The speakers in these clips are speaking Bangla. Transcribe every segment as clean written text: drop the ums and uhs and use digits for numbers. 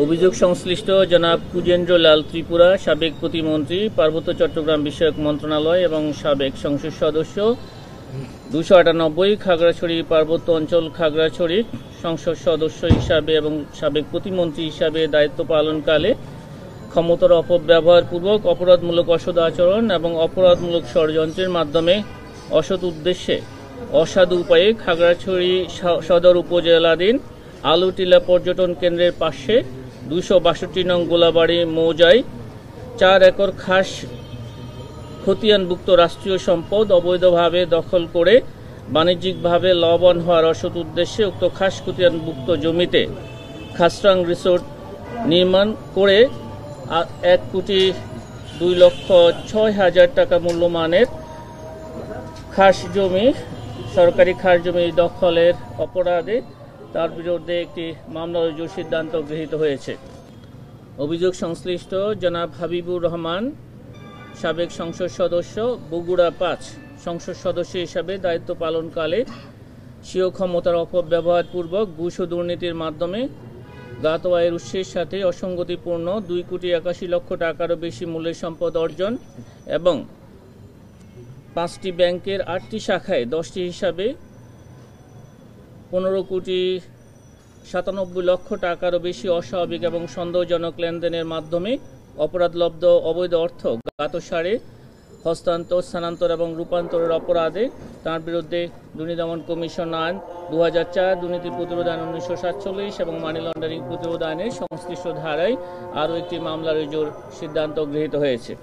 অভিযোগ সংশ্লিষ্ট জনাব কুজেন্দ্র লাল ত্রিপুরা, সাবেক প্রতিমন্ত্রী, পার্বত্য চট্টগ্রাম বিষয়ক মন্ত্রণালয় এবং সাবেক সংসদ সদস্য, 298 খাগড়াছড়ি পার্বত্য অঞ্চল খাগড়াছড়ি সংসদ সদস্য হিসাবে এবং সাবেক প্রতিমন্ত্রী হিসাবে দায়িত্ব পালনকালে ক্ষমতার অপব্যবহারপূর্বক অপরাধমূলক অসৎ আচরণ এবং অপরাধমূলক ষড়যন্ত্রের মাধ্যমে অসৎ উদ্দেশ্যে অসাধু উপায়ে খাগড়াছড়ি সদর উপজেলাধীন আলুটিলা পর্যটন কেন্দ্রের পাশে 262 নং গোলাবাড়ি মৌজায় 4 একর খাস খতিয়ানভুক্ত রাষ্ট্রীয় সম্পদ অবৈধভাবে দখল করে বাণিজ্যিকভাবে লাভবান হওয়ার অসৎ উদ্দেশ্যে উক্ত খাস খতিয়ানভুক্ত জমিতে খাসরাং রিসোর্ট নির্মাণ করে 1,02,06,000 টাকা মূল্যমানের খাস জমি, সরকারি খাস জমি দখলের অপরাধে তার বিরুদ্ধে একটি মামলা রুজুর সিদ্ধান্ত গৃহীত হয়েছে। অভিযোগ সংশ্লিষ্ট জনাব হাবিবুর রহমান, সাবেক সংসদ সদস্য, বগুড়া 5 সংসদ সদস্য হিসাবে দায়িত্ব পালনকালে স্বীয় ক্ষমতার অপব্যবহারপূর্বক ঘুষ ও দুর্নীতির মাধ্যমে জ্ঞাত আয়ের উৎসের সাথে অসঙ্গতিপূর্ণ 2,81,00,000 টাকারও বেশি মূল্যের সম্পদ অর্জন এবং 5টি ব্যাংকের 8টি শাখায় 10টি হিসাবে 15,97,00,000 টাকারও বেশি অস্বাভাবিক এবং সন্দেহজনক লেনদেনের মাধ্যমে অপরাধলব্ধ অবৈধ অর্থ জ্ঞাতসারে হস্তান্তর, স্থানান্তর এবং রূপান্তরের অপরাধে তার বিরুদ্ধে দুর্নীতি দমন কমিশন আইন 2004, দুর্নীতি প্রতিরোধ আইন 1947 এবং মানি লন্ডারিং প্রতিরোধ আইনের সংশ্লিষ্ট ধারায় আরও একটি মামলা রুজুর সিদ্ধান্ত গৃহীত হয়েছে।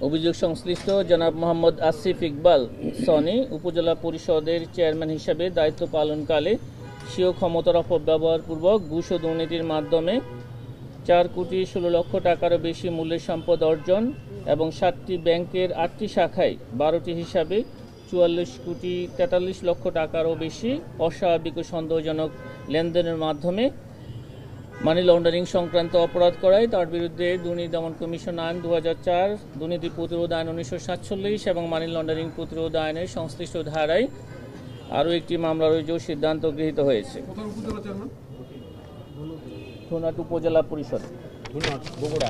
অভিযোগ সংশ্লিষ্ট জনাব মোহাম্মদ আসিফ ইকবাল সনি, উপজেলা পরিষদের চেয়ারম্যান হিসাবে দায়িত্ব পালনকালে স্বীয় ক্ষমতার অপব্যবহারপূর্বক ঘুষ ও দুর্নীতির মাধ্যমে 4,16,00,000 টাকারও বেশি মূল্যের সম্পদ অর্জন এবং 7টি ব্যাংকের 8টি শাখায় 12টি হিসাবে 44,43,00,000 টাকারও বেশি অস্বাভাবিক ও সন্দেহজনক লেনদেনের মাধ্যমে মানি লন্ডারিং সংক্রান্ত অপরাধ করায় তার বিরুদ্ধে দুর্নীতি দমন কমিশন আইন 2004, দুর্নীতি প্রতিরোধ আইন 1947 এবং মানি লন্ডারিং প্রতিরোধ আইনের সংশ্লিষ্ট ধারায় আরও একটি মামলা রুজুর সিদ্ধান্ত গৃহীত হয়েছে। ধুনট উপজেলা পরিষদ, বগুড়া।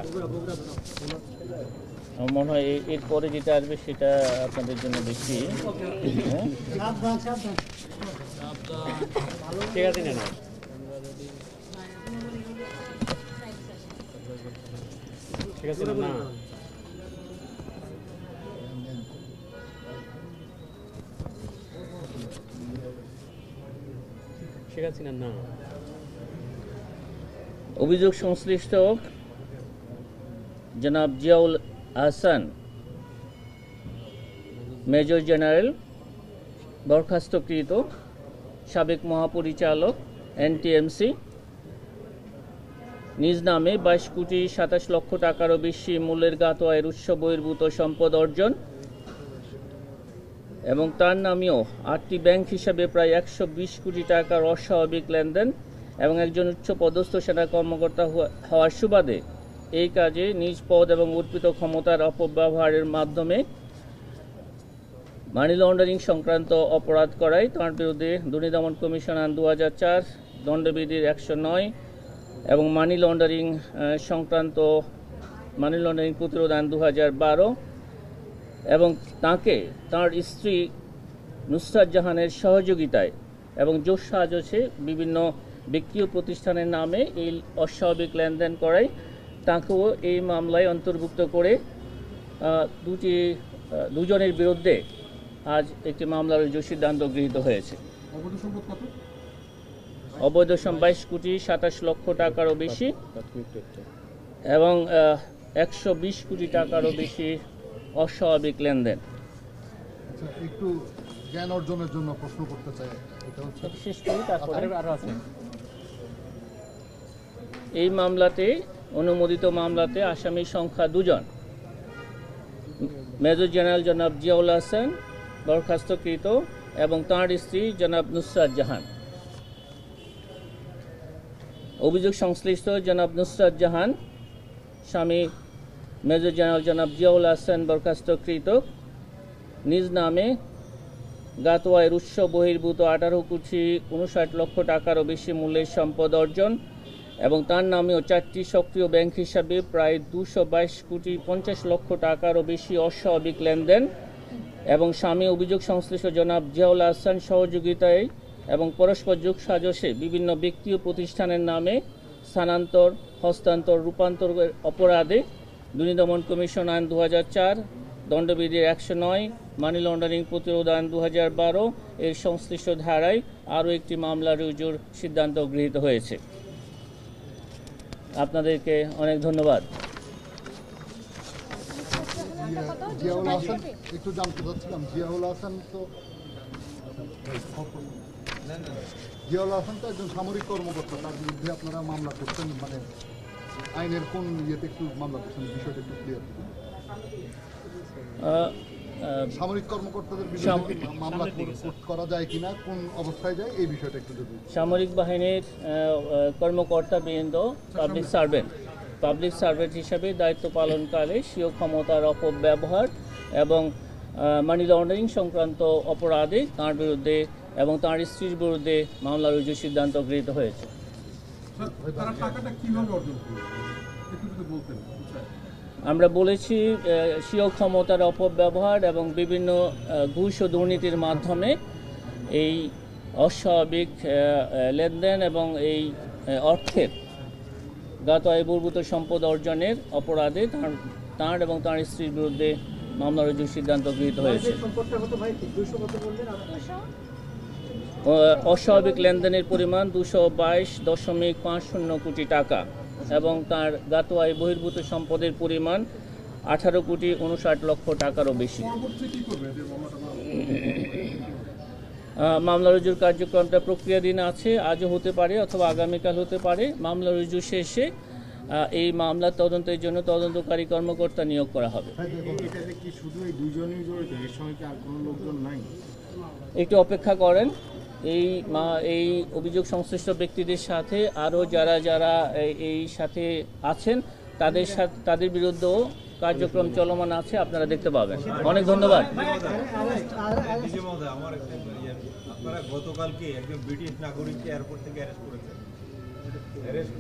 মনে হয় এরপরে যেটা আসবে সেটা আপনাদের জন্য বেশি। ঠিক আছে না? ঠিক আছে না? ঠিক আছে না? অভিযোগ সংশ্লিষ্ট জনাব জিয়াউল আহসান, মেজর জেনারেল, বরখাস্তকৃত, সাবেক মহাপরিচালক NTMC, নিজ নামে 22,27,00,000 টাকারও বেশি মূল্যের জ্ঞাত আয়ের উৎস বহির্ভূত সম্পদ অর্জন এবং তার নামেও 8টি ব্যাংক হিসাবে প্রায় 120 কোটি টাকার অস্বাভাবিক লেনদেন এবং একজন উচ্চপদস্থ সেনা কর্মকর্তা হওয়ার সুবাদে এই কাজে নিজ পদ এবং অর্পিত ক্ষমতার অপব্যবহারের মাধ্যমে মানি লন্ডারিং সংক্রান্ত অপরাধ করায় তার বিরুদ্ধে দুর্নীতি দমন কমিশন আইন 2004, দণ্ডবিধির 109 এবং মানি লন্ডারিং প্রতিরোধ আইন 2012 এবং তাকে তার স্ত্রী নুসরাত জাহানের সহযোগিতায় এবং জোর সাহায্যে বিভিন্ন ব্যক্তি ও প্রতিষ্ঠানের নামে এই অস্বাভাবিক লেনদেন করায় তাকেও এই মামলায় অন্তর্ভুক্ত করে দুজনের বিরুদ্ধে আজ একটি মামলা রুজুর সিদ্ধান্ত গৃহীত হয়েছে। অবৈধ সম্পদ 22,27,00,000 টাকারও বেশি এবং 120 কোটি টাকারও বেশি অস্বাভাবিক লেনদেন। একটু জ্ঞান অর্জনের জন্য প্রশ্ন করতে চাই, এটা হচ্ছে শেষ করি, তারপরে আরো আছে। এই মামলাতে, অনুমোদিত মামলাতে আসামির সংখ্যা 2 জন, মেজর জেনারেল জনাব জিয়াউল হাসান, বরখাস্তকৃত, এবং তাঁর স্ত্রী জনাব নুসরাত জাহান। অভিযোগ সংশ্লিষ্ট জনাব নুসরাত জাহান, স্বামী মেজর জেনারেল জনাব জিয়াউল হাসান, বরখাস্তকৃত, নিজ নামে গাতোয়ায় উৎস বহির্ভূত 18,59 লক্ষ টাকারও বেশি মূল্যের সম্পদ অর্জন এবং তার নামেও 4টি সক্রিয় ব্যাংক হিসাবে প্রায় 222,50 লক্ষ টাকারও বেশি অস্বাভাবিক লেনদেন এবং স্বামী অভিযোগ সংশ্লিষ্ট জনাব জিয়াউল আহসান সহযোগিতায় এবং পরস্পর যোগসাজশে বিভিন্ন ব্যক্তি ও প্রতিষ্ঠানের নামে স্থানান্তর, হস্তান্তর, রূপান্তরের অপরাধে দুর্নীতি দমন কমিশন আইন 2004, দণ্ডবিধির 109, মানি লন্ডারিং প্রতিরোধ আইন 2012 এর সংশ্লিষ্ট ধারায় আরও একটি মামলা রুজুর সিদ্ধান্ত গৃহীত হয়েছে। আপনাদেরকে অনেক ধন্যবাদ। জিয়াউল হাসান, একটু জানতে চাচ্ছিলাম, জিয়াউল হাসান তো একজন সামরিক কর্মকর্তা, তার বিরুদ্ধে আপনারা মামলা করছেন, মানে আইনের কোন ইয়েতে একটু মামলা করছেন, বিষয়টা একটু ক্লিয়ার করুন। সামরিক কর্মকর্তাদের বিরুদ্ধে মামলা করা যায় কিনা, কোন অবস্থায় যায়, এই বিষয়টা একটু যদি। সামরিক বাহিনীর কর্মকর্তা বৃন্দ পাবলিক সার্ভেন্ট হিসাবে দায়িত্ব পালনকালে স্বীয় ক্ষমতার অপব্যবহার এবং মানি লন্ডারিং সংক্রান্ত অপরাধে তাঁর বিরুদ্ধে এবং তাঁর স্ত্রীর বিরুদ্ধে মামলা রুজুর সিদ্ধান্ত গৃহীত হয়েছে। আমরা বলেছি স্বীয় ক্ষমতার অপব্যবহার এবং বিভিন্ন ঘুষ ও দুর্নীতির মাধ্যমে এই অস্বাভাবিক লেনদেন এবং এই অর্থের গাতোয়ায় বহির্ভূত সম্পদ অর্জনের অপরাধে তাঁর এবং তাঁর স্ত্রীর বিরুদ্ধে মামলা রুজুর সিদ্ধান্ত গৃহীত হয়েছে। অস্বাভাবিক লেনদেনের পরিমাণ 222.50 কোটি টাকা এবং তার গাতোয়ায় বহির্ভূত সম্পদের পরিমাণ 18,59 লক্ষ টাকারও বেশি। মামলা রুজুর কার্যক্রমটা প্রক্রিয়াধীন আছে, আজও হতে পারে অথবা আগামীকাল হতে পারে। মামলা রুজু শেষে এই মামলা তদন্তের জন্য তদন্তকারী কর্মকর্তা নিয়োগ করা হবে। একটু অপেক্ষা করেন, এই অভিযোগ সংশ্লিষ্ট ব্যক্তিদের সাথে আরও যারা এই সাথে আছেন তাদের বিরুদ্ধেও কার্যক্রম চলমান আছে, আপনারা দেখতে পাবেন। অনেক ধন্যবাদ। আপনারা গতকালকে একজন ব্রিটিশ নাগরিককে এয়ারপোর্ট থেকে অ্যারেস্ট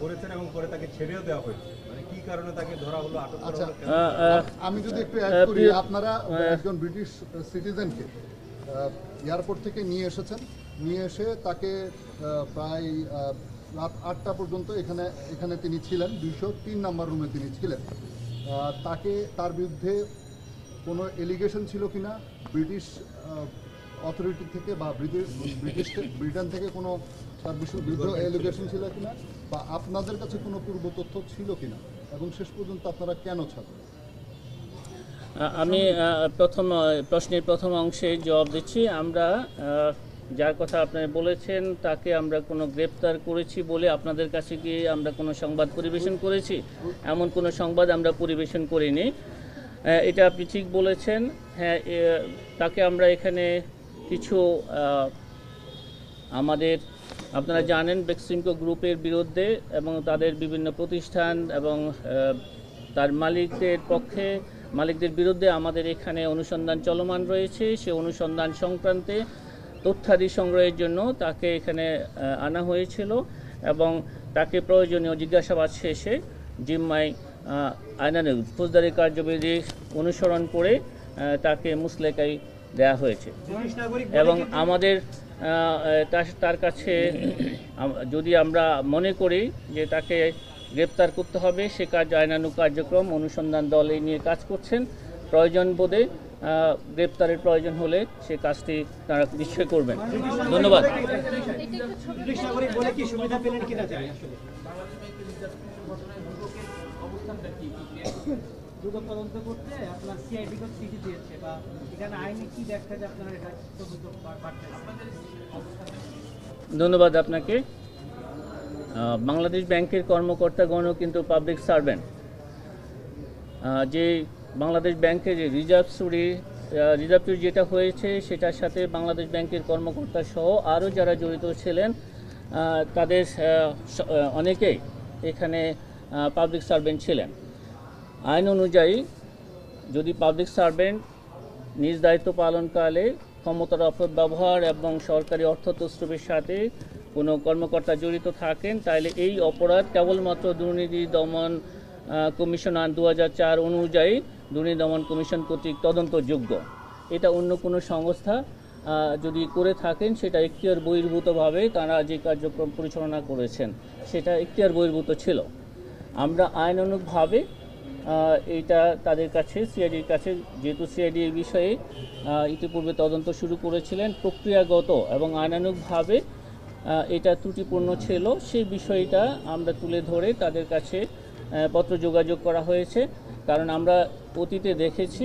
করেছেন এবং পরে তাকে ছেড়েও দেওয়া হয়েছে, মানে কি কারণে তাকে ধরা হলো, আটক করা হলো? আমি যদি একটু অ্যাড করি, আপনারা একজন ব্রিটিশ সিটিজেনকে এয়ারপোর্ট থেকে নিয়ে এসে তাকে প্রায় রাত 8টা পর্যন্ত এখানে তিনি ছিলেন, 203 নম্বর রুমে তিনি ছিলেন। তার বিরুদ্ধে কোনো এলিগেশন ছিল কিনা ব্রিটিশ অথরিটি থেকে বা ব্রিটেন থেকে কোনো তার বিরুদ্ধে এলিগেশন ছিল কিনা, বা আপনাদের কাছে কোনো পূর্ব তথ্য ছিল কিনা, এবং শেষ পর্যন্ত আপনারা কেন ছাড়লেন? আমি প্রশ্নের প্রথম অংশে জবাব দিচ্ছি। আমরা যার কথা আপনারা বলেছেন তাকে আমরা কোনো গ্রেপ্তার করেছি বলে আপনাদের কাছে গিয়ে আমরা কোনো সংবাদ পরিবেশন করেছি, এমন কোনো সংবাদ আমরা পরিবেশন করিনি। এটা আপনি ঠিক বলেছেন। হ্যাঁ, তাকে আমরা এখানে কিছু আপনারা জানেন বেক্সিমকো গ্রুপের বিরুদ্ধে এবং তাদের বিভিন্ন প্রতিষ্ঠান এবং তার মালিকদের বিরুদ্ধে আমাদের এখানে অনুসন্ধান চলমান রয়েছে। সে অনুসন্ধান সংক্রান্তে তথ্যাদি সংগ্রহের জন্য তাকে এখানে আনা হয়েছিল এবং তাকে প্রয়োজনীয় জিজ্ঞাসাবাদ শেষে জিম্মায় আইনানুগ ফৌজদারি কার্যবিধি অনুসরণ করে তাকে মুসলেকাই দেয়া হয়েছে এবং আমাদের তার কাছে যদি আমরা মনে করি যে তাকে গ্রেপ্তার করতে হবে, সে আইনানুগ কার্যক্রম অনুসন্ধান দল এই নিয়ে কাজ করছেন। প্রয়োজন বোধে গ্রেপ্তারের প্রয়োজন হলে সে কাজটি তারা নিশ্চয় করবেন। ধন্যবাদ। ধন্যবাদ আপনাকে। বাংলাদেশ ব্যাংকের কর্মকর্তাগণও কিন্তু পাবলিক সার্ভেন্ট। যে বাংলাদেশ ব্যাংকের যে রিজার্ভ চুরি যেটা হয়েছে সেটার সাথে বাংলাদেশ ব্যাংকের কর্মকর্তা সহ আরও যারা জড়িত ছিলেন তাদের অনেকেই এখানে পাবলিক সার্ভেন্ট ছিলেন। আইন অনুযায়ী যদি পাবলিক সার্ভেন্ট নিজ দায়িত্ব পালনকালে ক্ষমতার অপব্যবহার এবং সরকারি অর্থ তছরুপের সাথে কোনো কর্মকর্তা জড়িত থাকেন, তাহলে এই অপরাধ কেবলমাত্র দুর্নীতি দমন কমিশন আইন 2004 অনুযায়ী দুর্নীতি দমন কমিশন কর্তৃক তদন্তযোগ্য। এটা অন্য কোনো সংস্থা যদি করে থাকেন সেটা এখতিয়ার বহির্ভূতভাবে তারা যে কার্যক্রম পরিচালনা করেছেন সেটা এখতিয়ার বহির্ভূত ছিল। আমরা আইনানুগভাবে এটা তাদের কাছে সিআইডির কাছে, যেহেতু সিআইডি এই বিষয়ে ইতিপূর্বে তদন্ত শুরু করেছিলেন, প্রক্রিয়াগত এবং আইনানুগভাবে এটা ত্রুটিপূর্ণ ছিল, সেই বিষয়টা আমরা তুলে ধরে তাদের কাছে পত্র যোগাযোগ করা হয়েছে। কারণ আমরা অতীতে দেখেছি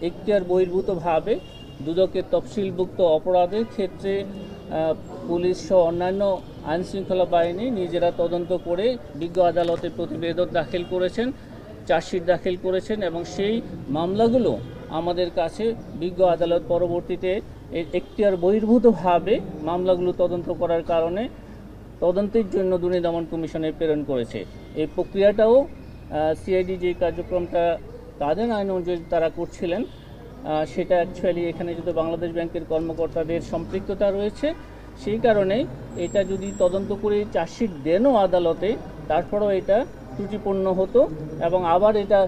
এখতিয়ার বহির্ভূতভাবে দুদকের তফসিলভুক্ত অপরাধের ক্ষেত্রে পুলিশ সহ অন্যান্য আইনশৃঙ্খলা বাহিনী নিজেরা তদন্ত করে বিজ্ঞ আদালতে প্রতিবেদন দাখিল করেছেন, চার্জশিট দাখিল করেছেন এবং সেই মামলাগুলো আমাদের কাছে বিজ্ঞ আদালত পরবর্তীতে এখতিয়ার বহির্ভূতভাবে মামলাগুলো তদন্ত করার কারণে তদন্তের জন্য দুর্নীতি দমন কমিশনে প্রেরণ করেছে। এই প্রক্রিয়াটাও সিআইডি যে কার্যক্রমটা তাদের আইন অনুযায়ী তারা করছিলেন সেটা অ্যাকচুয়ালি এখানে যদি বাংলাদেশ ব্যাংকের কর্মকর্তাদের সম্পৃক্ততা রয়েছে, সেই কারণে এটা যদি তদন্ত করে চার্জশিট দেনও আদালতে, তারপরেও এটা ত্রুটিপূর্ণ হতো এবং আবার এটা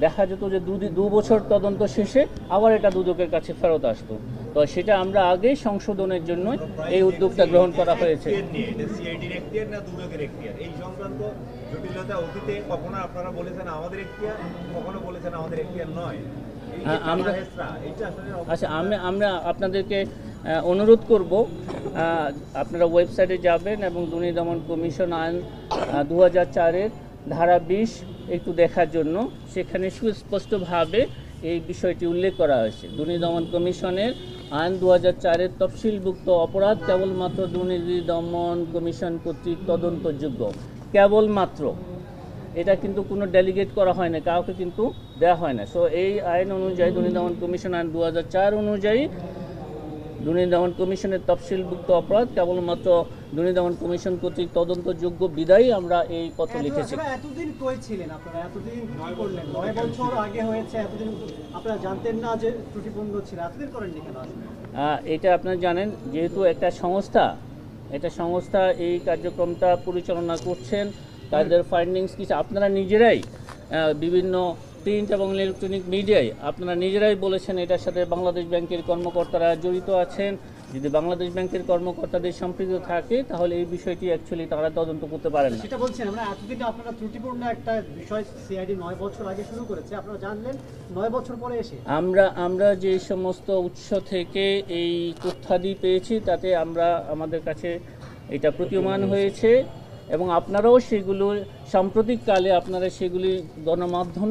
দেখা যেত যে 2 বছর তদন্ত শেষে আবার এটা দুদকের কাছে ফেরত আসতো। তো সেটা আমরা আগেই সংশোধনের জন্য এই উদ্যোগটা গ্রহণ করা হয়েছে। এই সংক্রান্ত জটিলতা অতীতে কখনো আপনারা বলেছেন আমাদের এখতিয়ার, কখনো বলেছেন আমাদের এখতিয়ার নয়। আচ্ছা, আমরা আপনাদেরকে অনুরোধ করব আপনারা ওয়েবসাইটে যাবেন এবং দুর্নীতি দমন কমিশন আইন 2004-এর ধারা 20 একটু দেখার জন্য। সেখানে সুস্পষ্টভাবে এই বিষয়টি উল্লেখ করা হয়েছে। দুর্নীতি দমন কমিশনের আইন 2004-এর তফসিলভুক্ত অপরাধ কেবলমাত্র দুর্নীতি দমন কমিশন কর্তৃক তদন্তযোগ্য, কেবলমাত্র। এটা কিন্তু কোনো ডেলিগেট করা হয় না, কাউকে কিন্তু দেওয়া হয় না। সো এই আইন অনুযায়ী দুর্নীতি দমন কমিশন আইন 2004 অনুযায়ী দুর্নীতি দমন কমিশনের তফসিলভুক্ত অপরাধ কেবলমাত্র দুর্নীতি দমন কমিশন কর্তৃক তদন্তযোগ্য বিদায়ী আমরা এই পত্র লিখেছি। এতদিন কই ছিলেন আপনারা? এতদিন কি করলেন? 9 বছর আগে হয়েছে, এতদিন আপনারা জানতেন না যে ত্রুটিপূর্ণ ছিল, এতদিন করেননি কেন? এটা আপনারা জানেন, যেহেতু একটা সংস্থা এই কার্যক্রমটা পরিচালনা করছেন, তাদের ফাইন্ডিংস কিছু আপনারা নিজেরাই বিভিন্ন প্রিন্ট এবং ইলেকট্রনিক মিডিয়ায় আপনারা নিজেরাই বলেছেন এটার সাথে বাংলাদেশ ব্যাংকের কর্মকর্তারা জড়িত আছেন। যদি বাংলাদেশ ব্যাংকের কর্মকর্তাদের সম্পৃক্ত থাকে তাহলে এই বিষয়টি অ্যাকচুয়ালি তারা তদন্ত করতে পারেন না। সেটা বলছেন আমরা এতদিন আপনারা ত্রুটিপূর্ণ একটা বিষয় সিআইডি 9 বছর আগে শুরু করেছে, আপনারা জানলেন 9 বছর পরে এসে। আমরা যে সমস্ত উৎস থেকে এই তথ্যাদি পেয়েছি তাতে আমাদের কাছে এটা প্রতীয়মান হয়েছে এবং আপনারাও সেগুলো সাম্প্রতিককালে আপনারা সেগুলি গণমাধ্যম